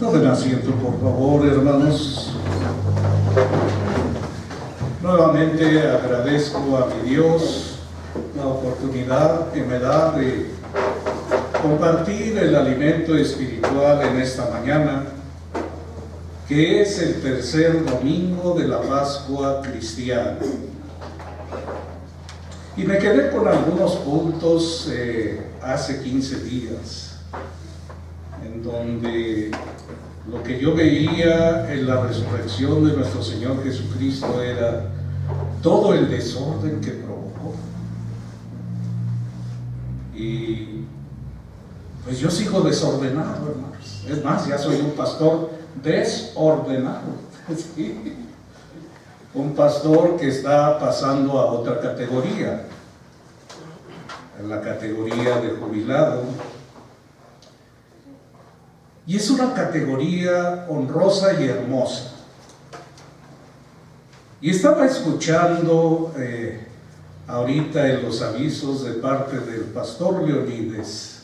Tomen asiento, por favor, hermanos. Nuevamente agradezco a mi Dios la oportunidad que me da de compartir el alimento espiritual en esta mañana, que es el tercer domingo de la Pascua cristiana. Y me quedé con algunos puntos hace 15 días, en donde lo que yo veía en la resurrección de nuestro Señor Jesucristo era todo el desorden que provocó. Y pues yo sigo desordenado, hermanos. Es más, ya soy un pastor desordenado. ¿Sí? Un pastor que está pasando a otra categoría, en la categoría de jubilado. Y es una categoría honrosa y hermosa. Y estaba escuchando ahorita en los avisos de parte del pastor Leonides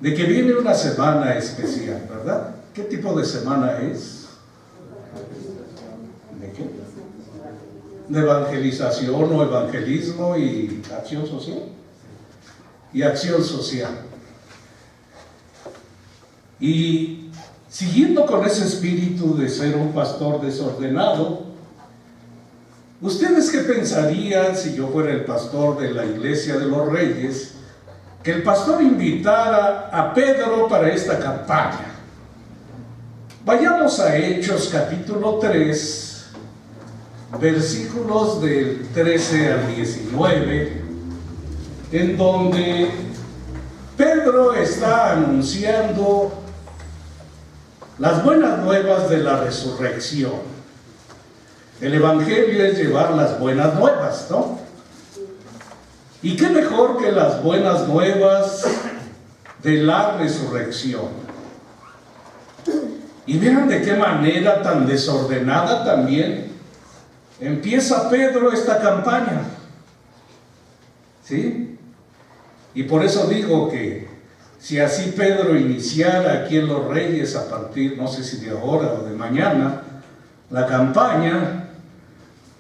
de que viene una semana especial, ¿verdad? ¿Qué tipo de semana es? ¿De qué? De evangelización o evangelismo y acción social. Y acción social. Y siguiendo con ese espíritu de ser un pastor desordenado, ¿ustedes qué pensarían si yo fuera el pastor de la Iglesia de los Reyes, que el pastor invitara a Pedro para esta campaña? Vayamos a Hechos capítulo 3, versículos del 13 al 19, en donde Pedro está anunciando las buenas nuevas de la resurrección. El evangelio es llevar las buenas nuevas, ¿no? Y qué mejor que las buenas nuevas de la resurrección. Y vean de qué manera tan desordenada también empieza Pedro esta campaña. ¿Sí? Y por eso digo que si así Pedro iniciara aquí en Los Reyes a partir, no sé si de ahora o de mañana, la campaña,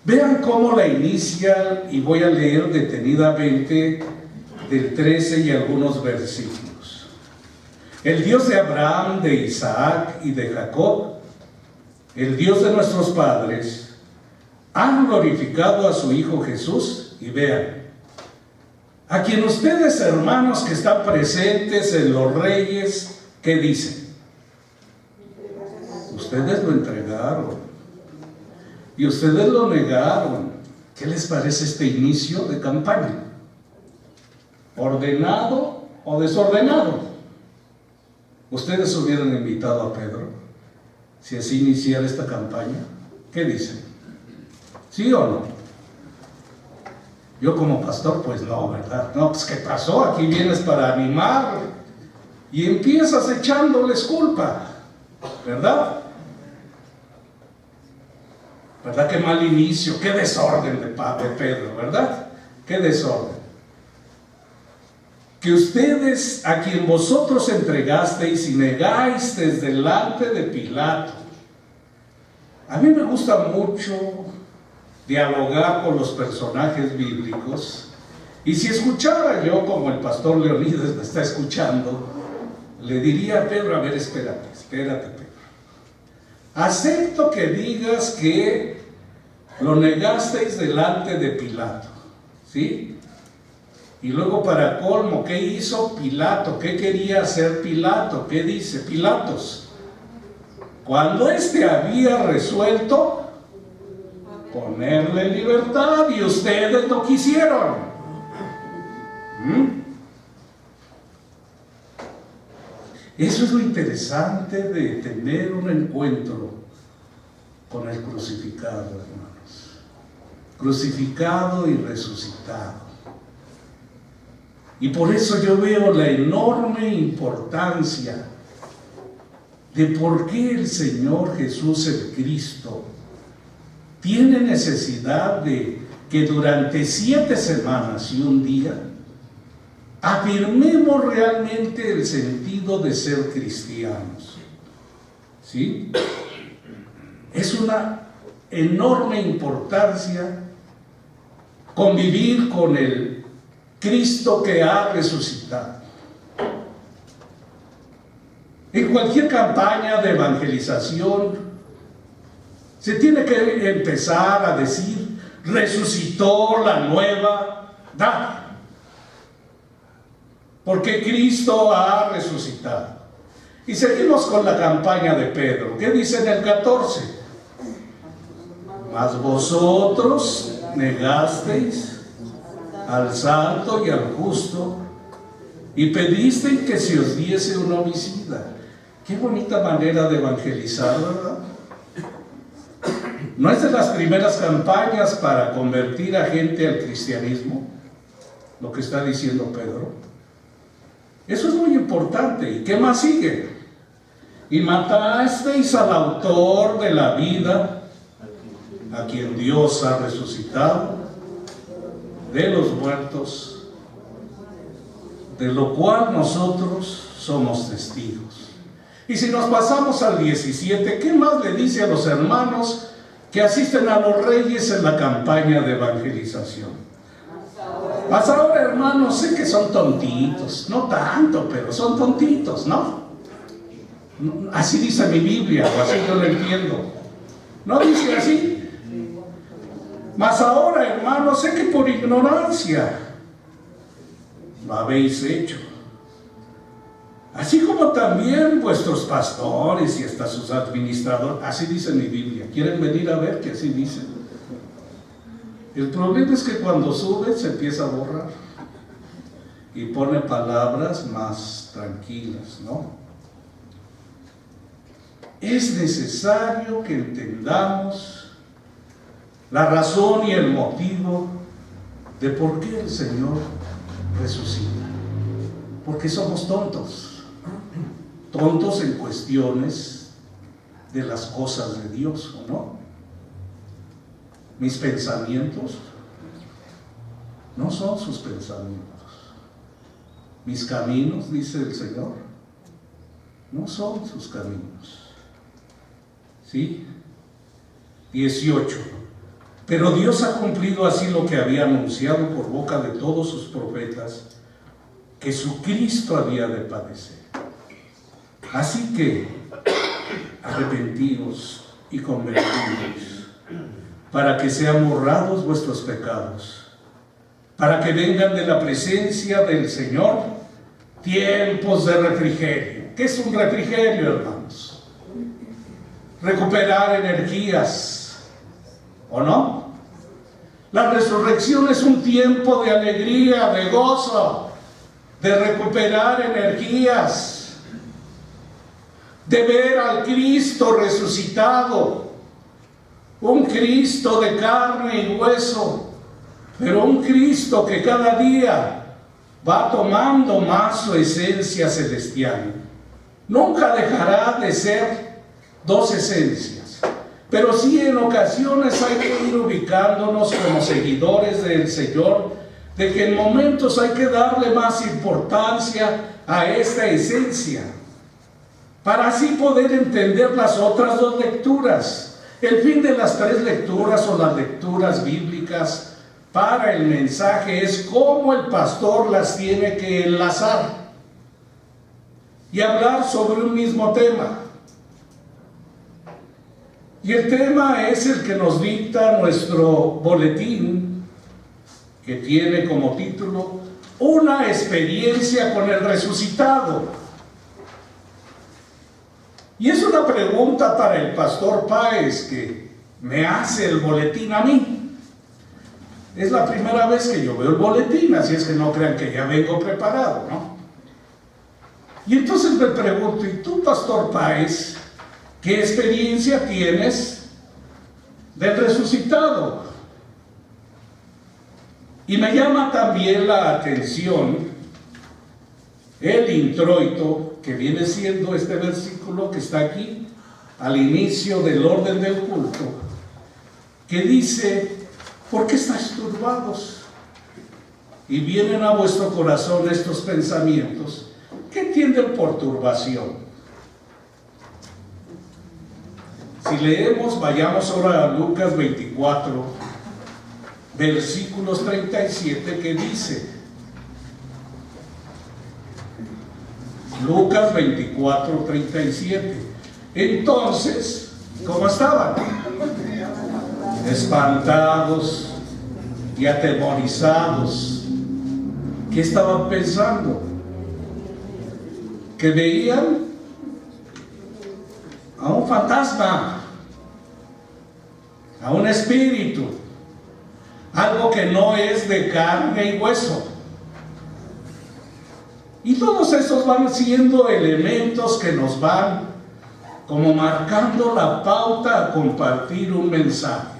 vean cómo la inicia, y voy a leer detenidamente del 13 y algunos versículos. El Dios de Abraham, de Isaac y de Jacob, el Dios de nuestros padres, han glorificado a su Hijo Jesús, y vean, a quien ustedes, hermanos que están presentes en Los Reyes, ¿qué dicen? Ustedes lo entregaron y ustedes lo negaron. ¿Qué les parece este inicio de campaña? ¿Ordenado o desordenado? ¿Ustedes hubieran invitado a Pedro si así iniciara esta campaña? ¿Qué dicen? ¿Sí o no? Yo como pastor, pues no, ¿verdad? No, pues ¿qué pasó? Aquí vienes para animar y empiezas echándoles culpa, ¿verdad? ¿Verdad? Qué mal inicio, qué desorden de Pedro, ¿verdad? Qué desorden. Que ustedes, a quien vosotros entregasteis y negáis delante de Pilato. A mí me gusta mucho dialogar con los personajes bíblicos, y si escuchara yo como el pastor Leonides me está escuchando, le diría a Pedro: a ver, espérate Pedro, acepto que digas que lo negasteis delante de Pilato, ¿sí? Y luego, para colmo, ¿qué hizo Pilato? ¿Qué quería hacer Pilato? ¿Qué dice Pilatos? Cuando éste había resuelto ponerle en libertad, y ustedes no quisieron. Eso es lo interesante de tener un encuentro con el crucificado, hermanos. Crucificado y resucitado. Y por eso yo veo la enorme importancia de por qué el Señor Jesús el Cristo tiene necesidad de que durante 7 semanas y un día afirmemos realmente el sentido de ser cristianos. ¿Sí? Es una enorme importancia convivir con el Cristo que ha resucitado. En cualquier campaña de evangelización se tiene que empezar a decir: resucitó la nueva edad, porque Cristo ha resucitado. Y seguimos con la campaña de Pedro. ¿Qué dice en el 14? Mas vosotros negasteis al santo y al justo y pedisteis que se os diese un homicida. Qué bonita manera de evangelizar, ¿verdad? ¿No es de las primeras campañas para convertir a gente al cristianismo lo que está diciendo Pedro? Eso es muy importante. ¿Y qué más sigue? Y matasteis al autor de la vida, a quien Dios ha resucitado de los muertos, de lo cual nosotros somos testigos. Y si nos pasamos al 17, ¿qué más le dice a los hermanos que asisten a los reyes en la campaña de evangelización? Mas ahora, hermanos, sé que son tontitos, no tanto, pero son tontitos, ¿no? Así dice mi Biblia, o así yo lo entiendo. ¿No dice así? Mas ahora, hermanos, sé que por ignorancia lo habéis hecho. Así como también vuestros pastores y hasta sus administradores. Así dice mi Biblia. ¿Quieren venir a ver que así dice? El problema es que cuando sube se empieza a borrar y pone palabras más tranquilas, ¿no? Es necesario que entendamos la razón y el motivo de por qué el Señor resucita. Porque somos tontos, tontos en cuestiones de las cosas de Dios, ¿o no? Mis pensamientos no son sus pensamientos. Mis caminos, dice el Señor, no son sus caminos. ¿Sí? 18. Pero Dios ha cumplido así lo que había anunciado por boca de todos sus profetas, que su Cristo había de padecer. Así que arrepentidos y convertidos, para que sean borrados vuestros pecados, para que vengan de la presencia del Señor tiempos de refrigerio. ¿Qué es un refrigerio, hermanos? Recuperar energías, ¿o no? La resurrección es un tiempo de alegría, de gozo, de recuperar energías, de ver al Cristo resucitado, un Cristo de carne y hueso, pero un Cristo que cada día va tomando más su esencia celestial. Nunca dejará de ser dos esencias, pero sí en ocasiones hay que ir ubicándonos como seguidores del Señor, de que en momentos hay que darle más importancia a esta esencia, para así poder entender las otras dos lecturas. El fin de las tres lecturas o las lecturas bíblicas para el mensaje es cómo el pastor las tiene que enlazar y hablar sobre un mismo tema. Y el tema es el que nos dicta nuestro boletín, que tiene como título Una experiencia con el resucitado. Y es una pregunta para el pastor Páez, que me hace el boletín a mí. Es la primera vez que yo veo el boletín, así es que no crean que ya vengo preparado, ¿no? Y entonces me pregunto: ¿y tú, pastor Páez, qué experiencia tienes del resucitado? Y me llama también la atención el introito, que viene siendo este versículo que está aquí al inicio del orden del culto, que dice: ¿por qué estáis turbados? Y vienen a vuestro corazón estos pensamientos. ¿Qué entienden por turbación? Si leemos, vayamos ahora a Lucas 24, versículos 37, que dice, Lucas 24, 37. Entonces, ¿cómo estaban? Espantados y atemorizados. ¿Qué estaban pensando? Que veían a un fantasma, a un espíritu, algo que no es de carne y hueso. Y todos estos van siendo elementos que nos van como marcando la pauta a compartir un mensaje.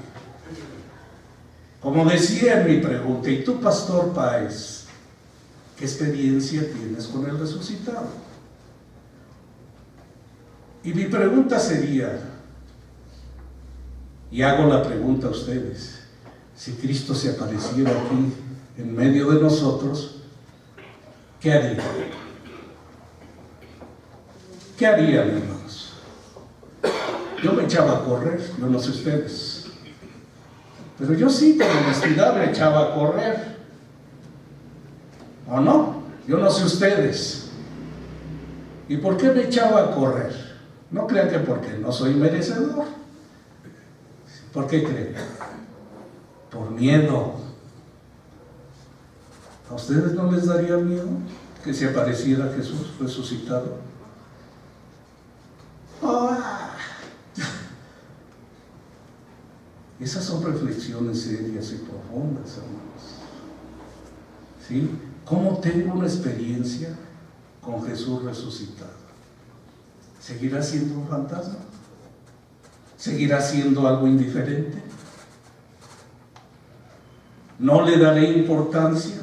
Como decía en mi pregunta, ¿y tú, Pastor Páez, qué experiencia tienes con el resucitado? Y mi pregunta sería, y hago la pregunta a ustedes, si Cristo se apareciera aquí en medio de nosotros, ¿qué haría? ¿Qué harían, hermanos? Yo me echaba a correr, yo no sé ustedes, pero yo sí, con honestidad, me echaba a correr. ¿O no? Yo no sé ustedes. ¿Y por qué me echaba a correr? No crean que porque no soy merecedor. ¿Por qué creen? Por miedo. ¿A ustedes no les daría miedo que se apareciera Jesús resucitado? Esas son reflexiones serias y profundas, hermanos. ¿Sí? ¿Cómo tengo una experiencia con Jesús resucitado? ¿Seguirá siendo un fantasma? ¿Seguirá siendo algo indiferente? ¿No le daré importancia?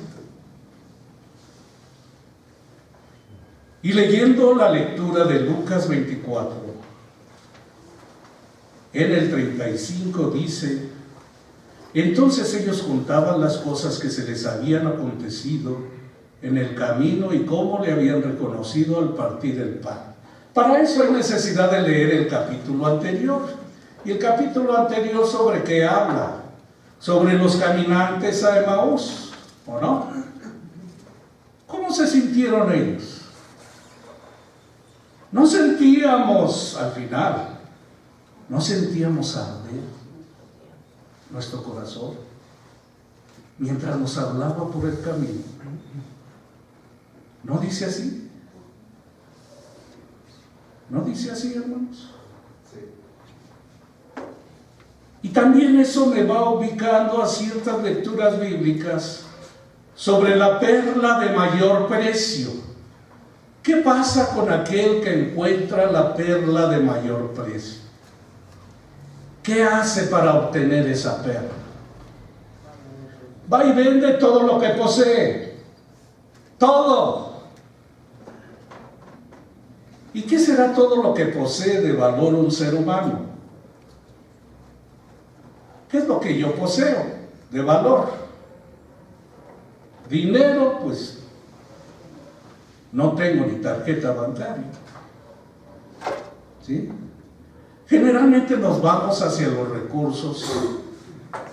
Y leyendo la lectura de Lucas 24, en el 35 dice, entonces ellos contaban las cosas que se les habían acontecido en el camino y cómo le habían reconocido al partir el pan. Para eso hay necesidad de leer el capítulo anterior. Y el capítulo anterior, ¿sobre qué habla? Sobre los caminantes a Emaús, ¿o no? ¿Cómo se sintieron ellos? No sentíamos, al final, no sentíamos arder nuestro corazón mientras nos hablaba por el camino. ¿No dice así? ¿No dice así, hermanos? Y también eso me va ubicando a ciertas lecturas bíblicas sobre la perla de mayor precio. ¿Qué pasa con aquel que encuentra la perla de mayor precio? ¿Qué hace para obtener esa perla? Va y vende todo lo que posee. Todo. ¿Y qué será todo lo que posee de valor un ser humano? ¿Qué es lo que yo poseo de valor? Dinero, pues no tengo ni tarjeta bancaria. ¿Sí? Generalmente nos vamos hacia los recursos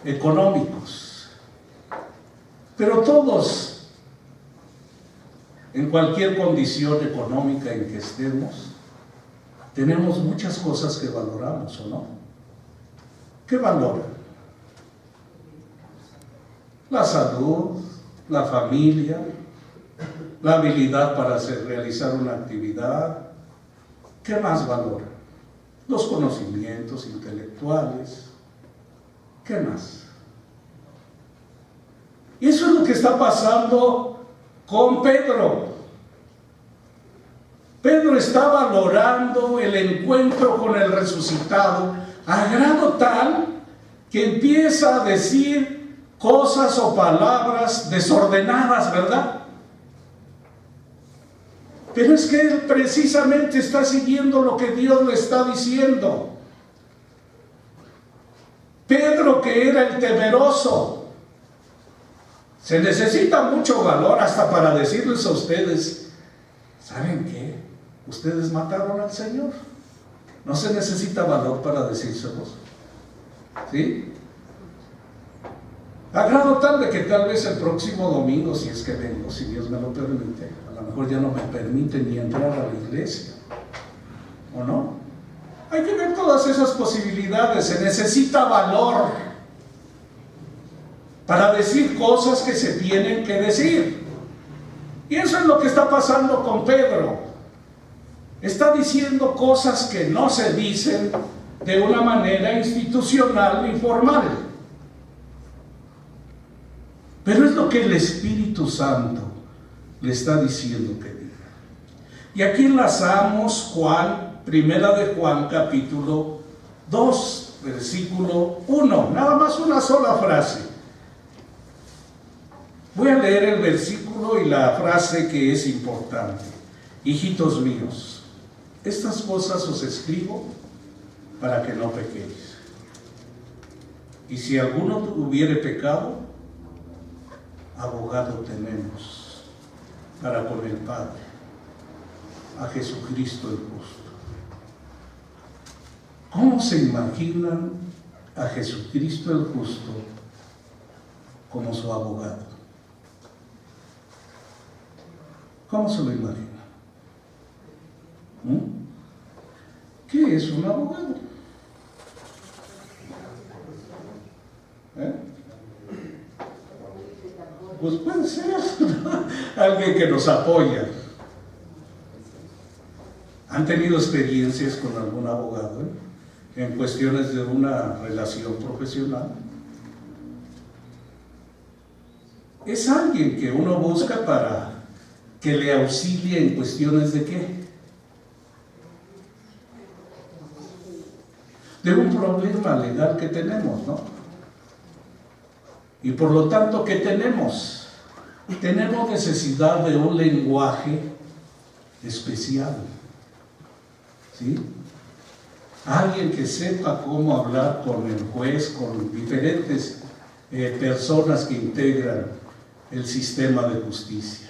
económicos. Pero todos, en cualquier condición económica en que estemos, tenemos muchas cosas que valoramos, ¿o no? ¿Qué valoran? La salud, la familia, la habilidad para realizar una actividad. ¿Qué más valora? Los conocimientos intelectuales. ¿Qué más? Y eso es lo que está pasando con Pedro. Pedro está valorando el encuentro con el resucitado a grado tal que empieza a decir cosas o palabras desordenadas, ¿verdad? Pero es que él precisamente está siguiendo lo que Dios le está diciendo. Pedro, que era el temeroso, se necesita mucho valor hasta para decirles a ustedes, ¿saben qué? Ustedes mataron al Señor. No se necesita valor para decírselos. ¿Sí? A grado tal de que tal vez el próximo domingo, si es que vengo, si Dios me lo permite, a lo mejor ya no me permite ni entrar a la iglesia. ¿O no? Hay que ver todas esas posibilidades. Se necesita valor para decir cosas que se tienen que decir. Y eso es lo que está pasando con Pedro. Está diciendo cosas que no se dicen de una manera institucional ni formal. Pero es lo que el Espíritu Santo le está diciendo que diga. Y aquí enlazamos Primera de Juan, capítulo 2, versículo 1. Nada más una sola frase. Voy a leer el versículo y la frase que es importante. Hijitos míos, estas cosas os escribo para que no pequéis. Y si alguno hubiere pecado, abogado tenemos para con el Padre, a Jesucristo el justo. ¿Cómo se imaginan a Jesucristo el justo como su abogado? ¿Cómo se lo imaginan? ¿Qué es un abogado? Pues puede ser alguien que nos apoya. ¿Han tenido experiencias con algún abogado en cuestiones de una relación profesional? Es alguien que uno busca para que le auxilie en cuestiones de ¿qué? De un problema legal que tenemos, ¿no? Y por lo tanto, ¿qué tenemos? Tenemos necesidad de un lenguaje especial, ¿sí? Alguien que sepa cómo hablar con el juez, con diferentes personas que integran el sistema de justicia.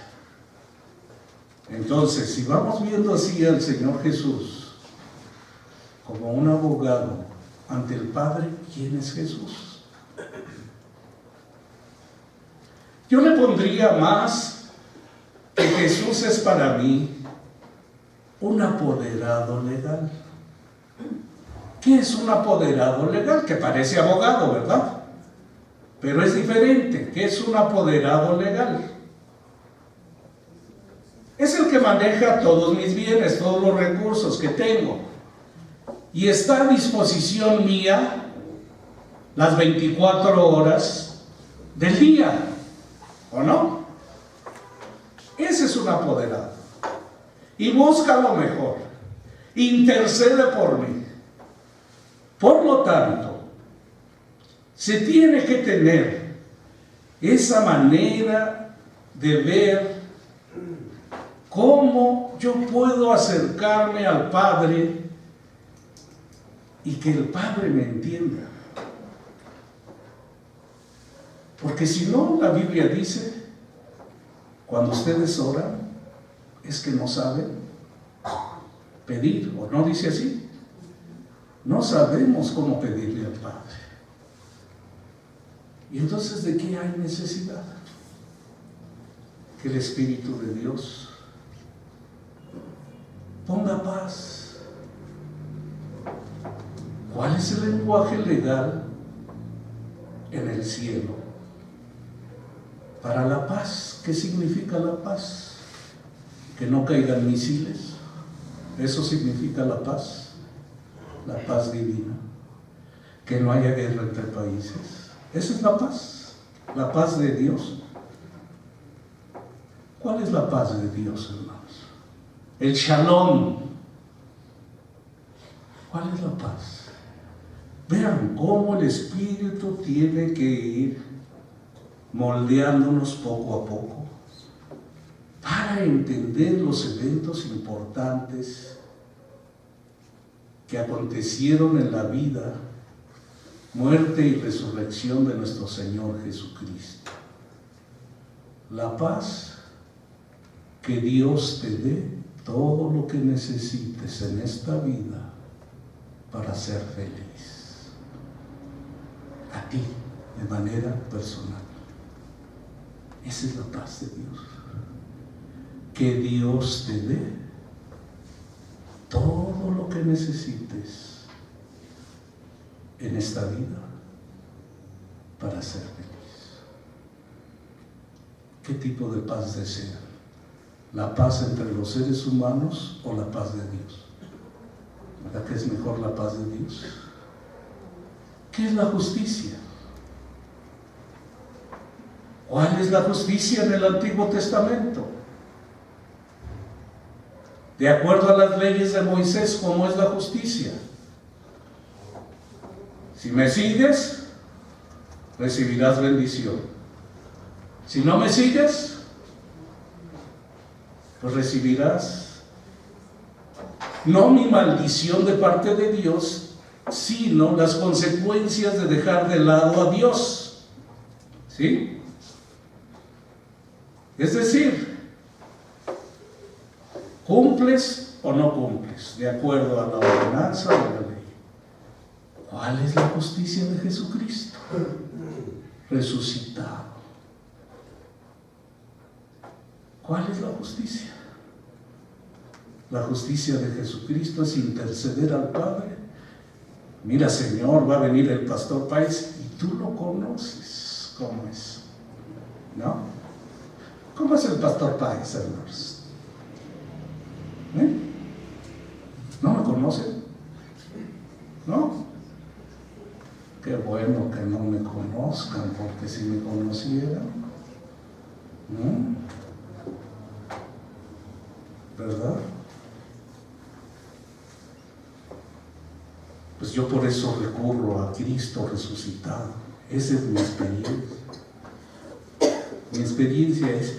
Entonces, si vamos viendo así al Señor Jesús como un abogado ante el Padre, ¿quién es Jesús? Yo le pondría más que Jesús es para mí un apoderado legal. ¿Qué es un apoderado legal? Que parece abogado, ¿verdad? Pero es diferente. ¿Qué es un apoderado legal? Es el que maneja todos mis bienes, todos los recursos que tengo. Y está a disposición mía las 24 horas del día. ¿O no? Ese es un apoderado. Y busca lo mejor. Intercede por mí. Por lo tanto, se tiene que tener esa manera de ver cómo yo puedo acercarme al Padre y que el Padre me entienda. Porque si no, la Biblia dice, cuando ustedes oran, es que no saben pedir, ¿o no dice así? No sabemos cómo pedirle al Padre. Y entonces, ¿de qué hay necesidad? Que el Espíritu de Dios ponga paz. ¿Cuál es el lenguaje legal en el cielo? Para la paz. ¿Qué significa la paz? Que no caigan misiles. Eso significa la paz divina. Que no haya guerra entre países. Esa es la paz de Dios. ¿Cuál es la paz de Dios, hermanos? El shalom. ¿Cuál es la paz? Vean cómo el Espíritu tiene que ir moldeándonos poco a poco para entender los eventos importantes que acontecieron en la vida, muerte y resurrección de nuestro Señor Jesucristo. La paz, que Dios te dé todo lo que necesites en esta vida para ser feliz. A ti, de manera personal. Esa es la paz de Dios. Que Dios te dé todo lo que necesites en esta vida para ser feliz. ¿Qué tipo de paz desean? ¿La paz entre los seres humanos o la paz de Dios? ¿Verdad que es mejor la paz de Dios? ¿Qué es la justicia? ¿Cuál es la justicia en el Antiguo Testamento? De acuerdo a las leyes de Moisés, ¿cómo es la justicia? Si me sigues, recibirás bendición. Si no me sigues, pues recibirás no mi maldición de parte de Dios, sino las consecuencias de dejar de lado a Dios. ¿Sí? Es decir, ¿cumples o no cumples de acuerdo a la ordenanza de la ley? ¿Cuál es la justicia de Jesucristo? Resucitado. ¿Cuál es la justicia? La justicia de Jesucristo es interceder al Padre. Mira, Señor, va a venir el pastor Páez y tú lo conoces. ¿Cómo es? ¿No? ¿Cómo es el pastor Páez, hermanos? ¿No me conocen? ¿No? Qué bueno que no me conozcan, porque si me conocieran, ¿verdad? Pues yo por eso recurro a Cristo resucitado. Esa es mi experiencia. Mi experiencia es,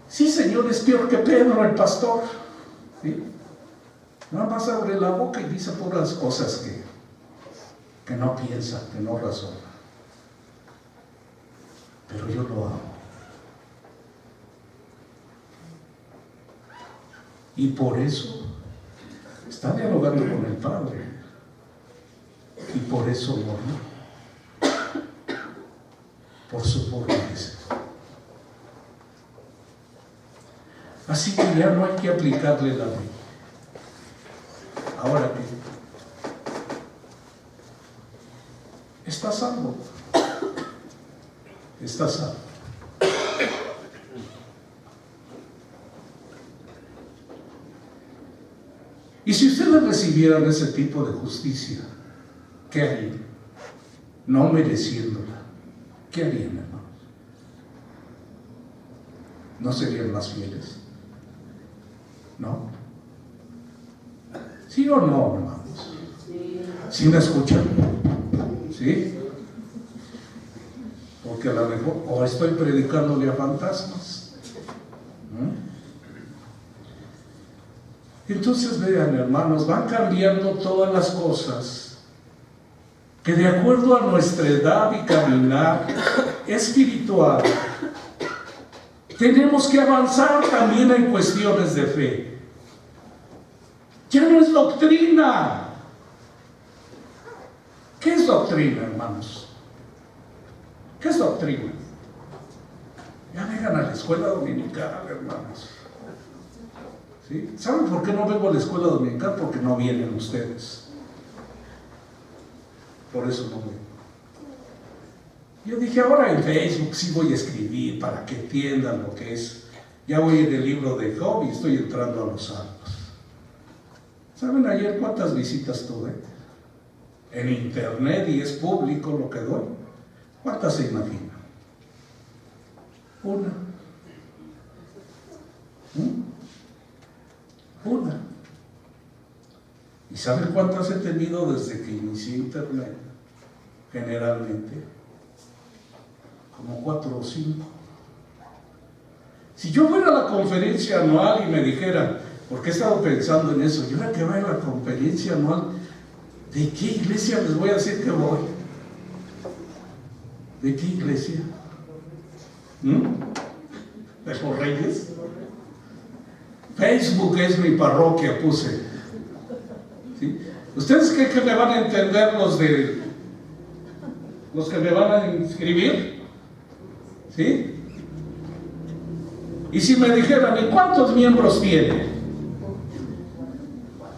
sí, Señor, es peor que Pedro el pastor. ¿Sí? Nada más abre la boca y dice puras cosas que no piensa, que no razona. Pero yo lo amo. Y por eso está dialogando con el Padre. Y por eso murió. Por su pobreza. Así que ya no hay que aplicarle la ley. Ahora que está salvo. Está salvo. Y si ustedes recibieran ese tipo de justicia, ¿qué harían? No mereciéndola. ¿Qué harían, hermanos? ¿No serían más fieles? ¿No? ¿Sí o no, hermanos? ¿Sí me escuchan? ¿Sí? Porque a lo mejor o estoy predicándole a fantasmas. Entonces vean, hermanos, van cambiando todas las cosas que de acuerdo a nuestra edad y caminar espiritual tenemos que avanzar también en cuestiones de fe. Ya no es doctrina. ¿Qué es doctrina, hermanos? ¿Qué es doctrina? Ya vengan a la escuela dominical, hermanos. ¿Sí? ¿Saben por qué no vengo a la escuela dominical? Porque no vienen ustedes. Por eso no vengo. Yo dije, ahora en Facebook sí voy a escribir para que entiendan lo que es. Ya voy en el libro de Job y estoy entrando a los salmos. ¿Saben ayer cuántas visitas tuve? En internet, y es público lo que doy. ¿Cuántas se imaginan? Una. Una. ¿Y saben cuántas he tenido desde que inicié internet? Generalmente como 4 o 5. Si yo fuera a la conferencia anual y me dijeran, porque he estado pensando en eso, yo ahora que vaya a la conferencia anual, ¿de qué iglesia les voy a decir que voy? ¿De qué iglesia? ¿De los Reyes? Facebook es mi parroquia, puse. ¿Sí? ¿Ustedes creen que me van a entender los que me van a inscribir? ¿Sí? Y si me dijeran, ¿y cuántos miembros tiene?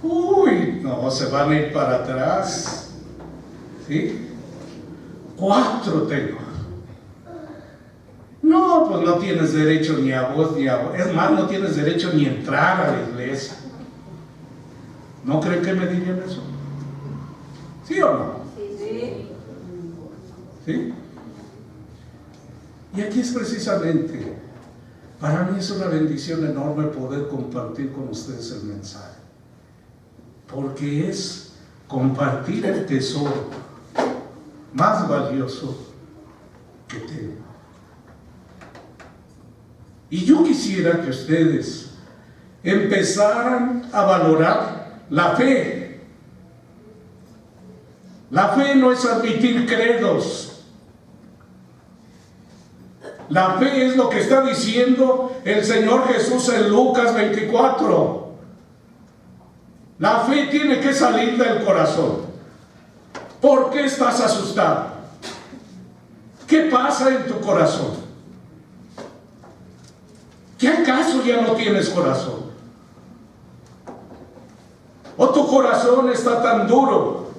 Uy, no, se van a ir para atrás. ¿Sí? 4 tengo. No, pues no tienes derecho ni a vos ni a vos. Es más, no tienes derecho ni a entrar a la iglesia. ¿No creen que me dirían eso? ¿Sí o no? Sí. ¿Sí? Y aquí es precisamente, para mí es una bendición enorme poder compartir con ustedes el mensaje. Porque es compartir el tesoro más valioso que tengo. Y yo quisiera que ustedes empezaran a valorar la fe. La fe no es admitir credos. La fe es lo que está diciendo el Señor Jesús en Lucas 24. La fe tiene que salir del corazón. ¿Por qué estás asustado? ¿Qué pasa en tu corazón? ¿Qué acaso ya no tienes corazón? ¿O tu corazón está tan duro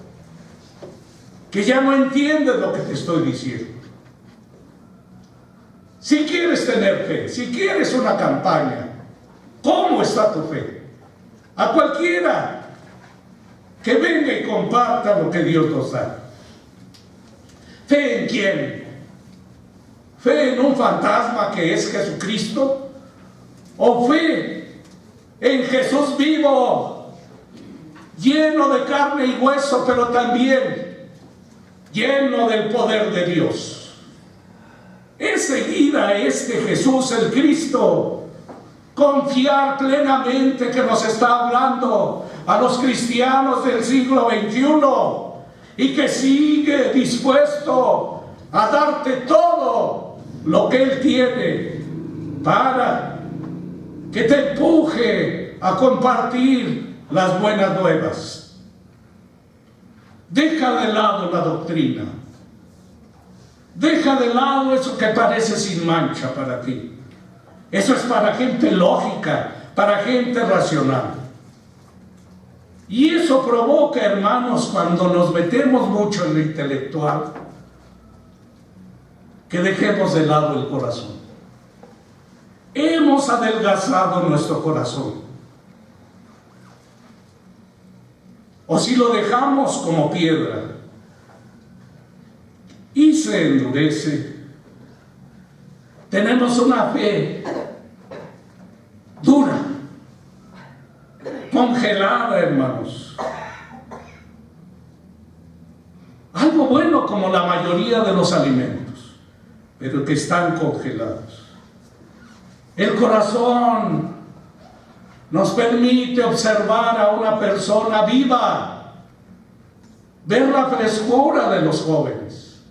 que ya no entiendes lo que te estoy diciendo? Si quieres tener fe, si quieres una campaña, ¿cómo está tu fe? A cualquiera que venga y comparta lo que Dios nos da. ¿Fe en quién? ¿Fe en un fantasma que es Jesucristo? ¿O fe en Jesús vivo, lleno de carne y hueso, pero también lleno del poder de Dios? Es seguir a este Jesús el Cristo, confiar plenamente que nos está hablando a los cristianos del siglo XXI y que sigue dispuesto a darte todo lo que Él tiene para que te empuje a compartir las buenas nuevas. Deja de lado la doctrina. Deja de lado eso que parece sin mancha para ti. Eso es para gente lógica, para gente racional. Y eso provoca, hermanos, cuando nos metemos mucho en lo intelectual, que dejemos de lado el corazón. Hemos adelgazado nuestro corazón. O si lo dejamos como piedra y se endurece, tenemos una fe dura, congelada, hermanos. Algo bueno como la mayoría de los alimentos, pero que están congelados. El corazón nos permite observar a una persona viva, ver la frescura de los jóvenes.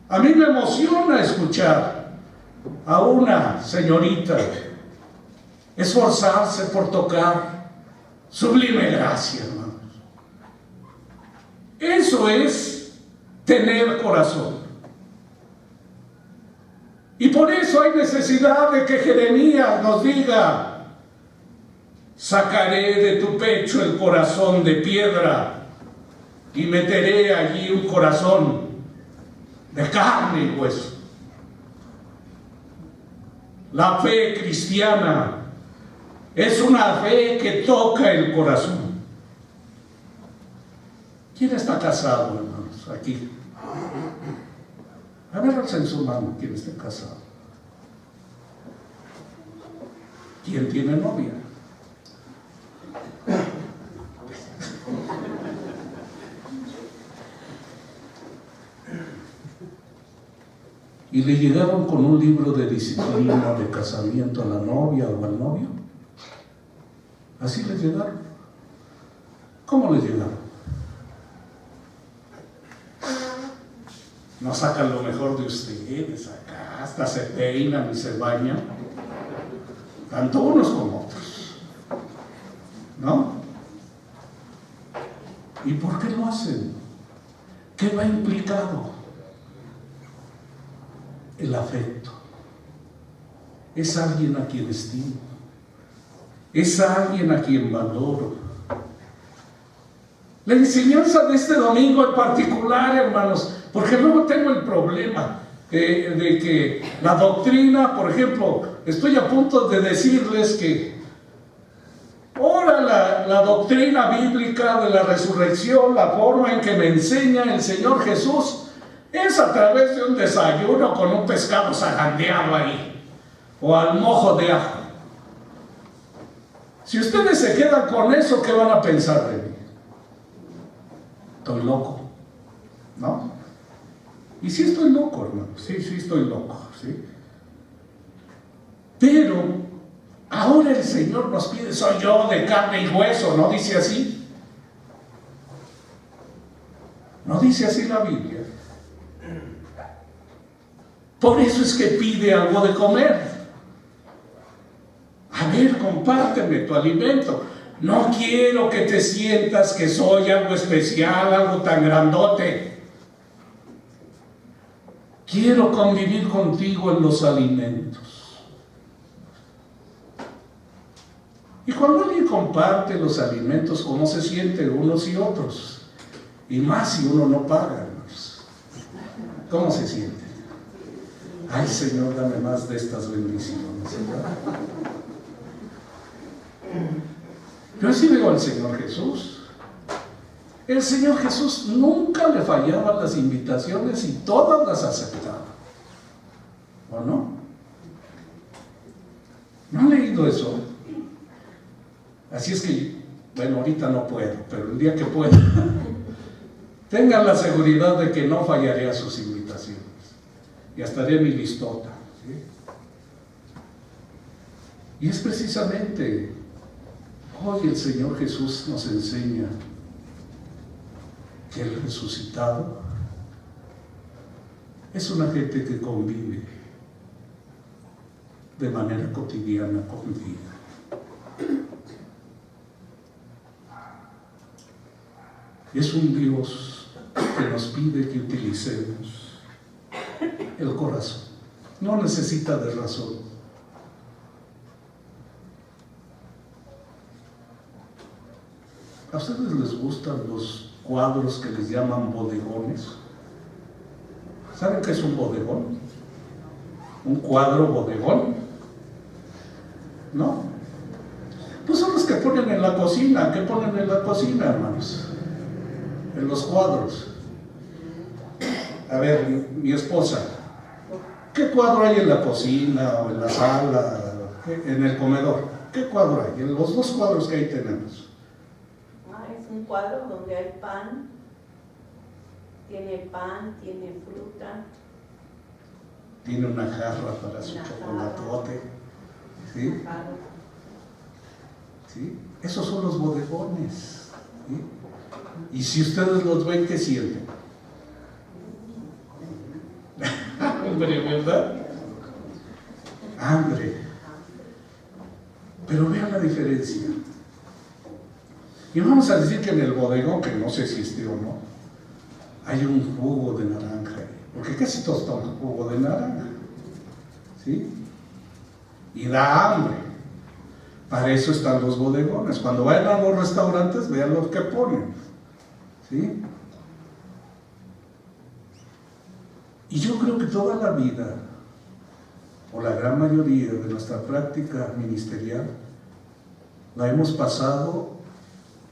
A mí me emociona escuchar a una señorita esforzarse por tocar Sublime Gracia, hermanos. Eso es tener corazón. Y por eso hay necesidad de que Jeremías nos diga: sacaré de tu pecho el corazón de piedra y meteré allí un corazón de carne y hueso. La fe cristiana es una fe que toca el corazón. ¿Quién está casado, hermanos, aquí? A ver, alza en su mano quien esté casado. ¿Quién tiene novia? ¿Y le llegaron con un libro de disciplina de casamiento a la novia o al novio? ¿Así les llegaron? ¿Cómo les llegaron? No sacan lo mejor de ustedes acá, hasta se peinan y se bañan, tanto unos como otros, ¿no? ¿Y por qué lo hacen? ¿Qué va implicado? El afecto. Es alguien a quien estimo. Es alguien a quien valoro. La enseñanza de este domingo en particular, hermanos, porque luego tengo el problema de que la doctrina, por ejemplo, estoy a punto de decirles que ahora la doctrina bíblica de la resurrección, la forma en que me enseña el Señor Jesús, es a través de un desayuno con un pescado zarandeado ahí, o al mojo de ajo. Si ustedes se quedan con eso, ¿qué van a pensar de mí? Estoy loco, ¿no? Y sí estoy loco, hermano, sí estoy loco, ¿sí? Pero ahora el Señor nos pide, soy yo de carne y hueso, ¿no dice así? ¿No dice así la Biblia? Por eso es que pide algo de comer. A ver, compárteme tu alimento. No quiero que te sientas que soy algo especial, algo tan grandote. Quiero convivir contigo en los alimentos. Y cuando alguien comparte los alimentos, ¿cómo se sienten unos y otros? Y más si uno no paga, hermanos. ¿Cómo se siente? Ay, Señor, dame más de estas bendiciones, ¿verdad? Yo así veo al Señor Jesús. El Señor Jesús nunca le fallaban las invitaciones y todas las aceptaba. ¿O no? ¿No han leído eso? Así es que, bueno, ahorita no puedo, pero el día que pueda, tengan la seguridad de que no fallaré a sus invitaciones. Y hasta haré mi listota, ¿sí? Y es precisamente hoy el Señor Jesús nos enseña que el resucitado es una gente que convive de manera cotidiana con vida. Es un Dios que nos pide que utilicemos el corazón. No necesita de razón. ¿A ustedes les gustan los cuadros que les llaman bodegones? ¿Saben qué es un bodegón? ¿Un cuadro bodegón? ¿No? Pues son los que ponen en la cocina. ¿Qué ponen en la cocina, hermanos? En los cuadros. A ver, mi esposa, ¿qué cuadro hay en la cocina o en la sala, en el comedor? ¿Qué cuadro hay? En los dos cuadros que ahí tenemos. Es un cuadro donde hay pan, tiene fruta. Tiene una jarra para su chocolatote. ¿Sí? ¿Sí? Esos son los bodegones. ¿Sí? Y si ustedes los ven, ¿qué sienten? Hambre, ¿verdad? Hambre. Pero vean la diferencia. Y vamos a decir que en el bodegón, que no sé si esté o no, hay un jugo de naranja. Porque casi todos toman jugo de naranja. ¿Sí? Y da hambre. Para eso están los bodegones. Cuando vayan a los restaurantes, vean lo que ponen. ¿Sí? Y yo creo que toda la vida, o la gran mayoría de nuestra práctica ministerial, la hemos pasado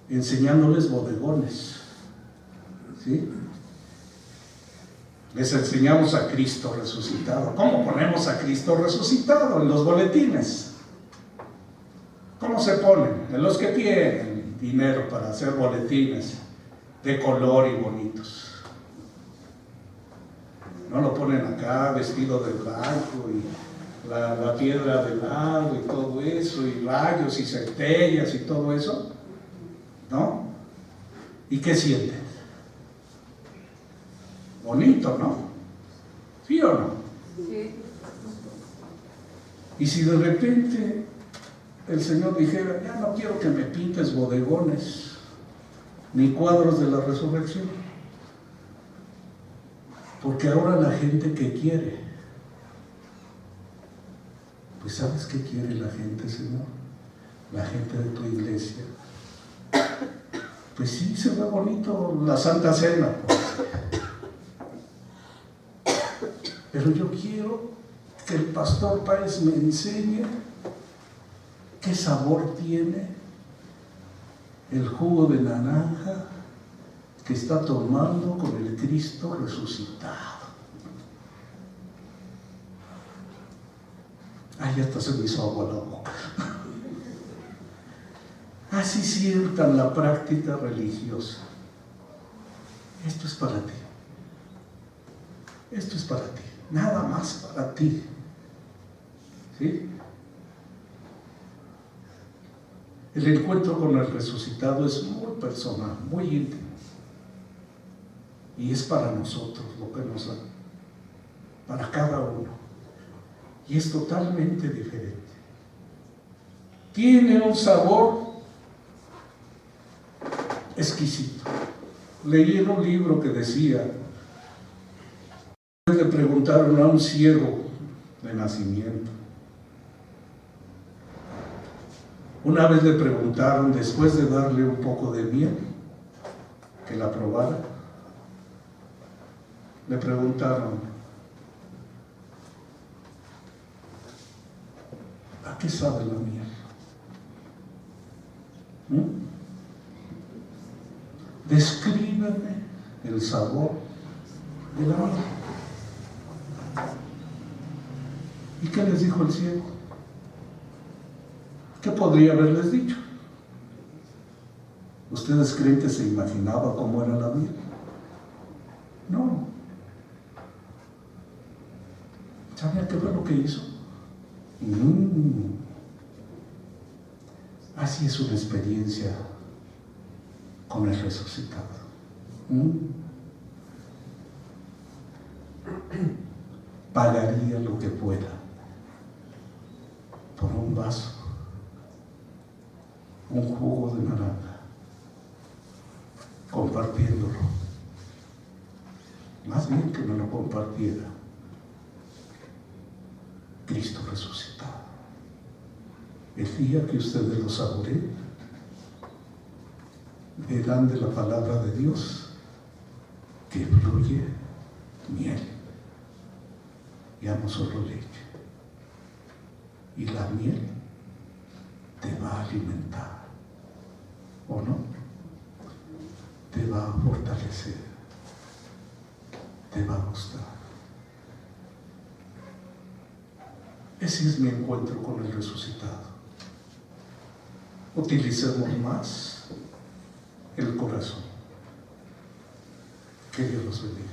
enseñándoles bodegones. ¿Sí? Les enseñamos a Cristo resucitado. ¿Cómo ponemos a Cristo resucitado? En los boletines. ¿Cómo se ponen? En los que tienen dinero para hacer boletines de color y bonitos. No lo ponen acá vestido de blanco y la piedra de lado y todo eso, y rayos y centellas y todo eso. ¿No? ¿Y qué sienten? Bonito, ¿no? ¿Sí o no? Sí. Y si de repente el Señor dijera, ya no quiero que me pintes bodegones, ni cuadros de la resurrección. Porque ahora la gente que quiere, pues ¿sabes qué quiere la gente, Señor? La gente de tu iglesia. Pues sí, se ve bonito la Santa Cena, pues. Pero yo quiero que el pastor Páez me enseñe qué sabor tiene el jugo de naranja que está tomando con el Cristo resucitado. Ay, hasta se me hizo agua la boca. Así sientan la práctica religiosa. Esto es para ti. Esto es para ti. Nada más para ti. ¿Sí? El encuentro con el resucitado es muy personal, muy íntimo. Y es para nosotros lo que nos da. Para cada uno. Y es totalmente diferente. Tiene un sabor exquisito. Leí en un libro que decía, le preguntaron a un ciego de nacimiento. Una vez le preguntaron, después de darle un poco de miel, que la probara, le preguntaron, ¿a qué sabe la miel? Descríbeme el sabor de la miel. ¿Y qué les dijo el ciego? ¿Qué podría haberles dicho? ¿Ustedes creen que se imaginaba cómo era la miel? No. ¿Saben qué fue lo que hizo? Así es una experiencia con el resucitado. Pagaría lo que pueda por un vaso, un jugo de naranja, compartiéndolo. Más bien que me lo compartiera Cristo resucitado. El día que ustedes lo saboreen, verán de la palabra de Dios que fluye miel, ya no solo leche. Y la miel te va a alimentar, ¿o no? Te va a fortalecer, te va a gustar. Ese es mi encuentro con el resucitado. Utilicemos más el corazón. Que Dios los bendiga.